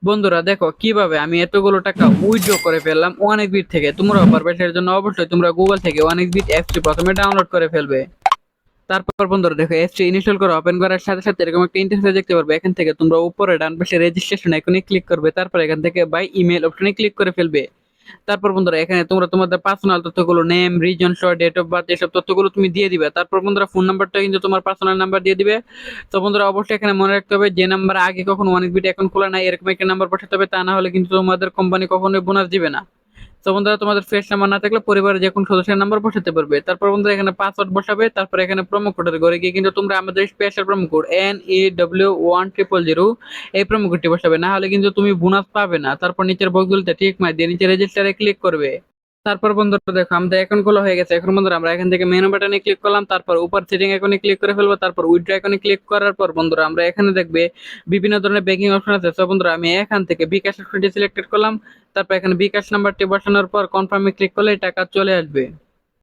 বন্ধুরা দেখো কিভাবে আমি এতগুলো টাকা উইথড্র করে ফেললাম ওয়ানিক্সবিট থেকে। তোমরাও পারবে, সেটার জন্য অবশ্যই তোমরা গুগল থেকে ওয়ানিক্সবিট অ্যাপসটি প্রথমে ডাউনলোড করে ফেলবে। তারপর বন্ধুরা দেখো অ্যাপসটি ইনস্টল করে ওপেন করার সাথে সাথে এরকম একটা ইন্টারফেস দেখতে পারবে। এখান থেকে তোমরা উপরে ডান পাশে রেজিস্ট্রেশন আইকনে ক্লিক করবে, তারপর এখান থেকে বাই ইমেল অপশনে ক্লিক করে ফেলবে। তারপর বন্ধুরা এখানে তোমরা তোমাদের পার্সোনাল তথ্যগুলো নেম, রিজন সহ ডেট অফ বার্থ এসব তথ্যগুলো তুমি দিয়ে দিবে। তারপর বন্ধুরা ফোন নাম্বারটা কিন্তু তোমার পার্সোনাল নাম্বার দিয়ে দিবে। তো বন্ধুরা অবশ্যই এখানে মনে রাখতে হবে যে নাম্বার আগে কখনো অনেক অ্যাকাউন্ট খোলা নাই এরকম একটা নাম্বার পাঠাতে হবে, তা না হলে কিন্তু তোমাদের কোম্পানি কখনোই বোনাস দিবে না। তো বন্ধুরা তোমাদের ফ্রেশ নাম্বার না থাকলে পরিবারের যে কোনো সদস্যের নাম্বার বসাতে পারবে। তারপর বন্ধুরা এখানে পাসওয়ার্ড বসাবে, তারপর এখানে প্রোমো কোডের ঘরে গিয়ে কিন্তু তোমরা আমাদের স্পেশাল প্রোমো কোড NEW1000 এই প্রোমো কোডটি বসাবে, না হলে কিন্তু তুমি বোনাস পাবে না। তারপর নিচের বক্সগুলিতে টিক মার দিয়ে নিচে রেজিস্টারে ক্লিক করবে। তারপর বন্ধুরা দেখো আমাদের অ্যাকাউন্ট খোলা হয়ে গেছে। এখন বন্ধুরা আমরা এখান থেকে মেনু বাটনে ক্লিক করলাম, তারপর উপর সেটিং আইকনে ক্লিক করে ফেলবো, তারপর উইথড্র আইকনে ক্লিক করার পর বন্ধুরা আমরা এখানে দেখবে বিভিন্ন ধরনের ব্যাংকিং অপশন আছে। তো বন্ধুরা আমি এখান থেকে বিকাশ অপশনটি সিলেক্টেড করলাম, তারপর এখানে বিকাশ নাম্বারটি বসানোর পর কনফার্মে ক্লিক করলে টাকা চলে আসবে।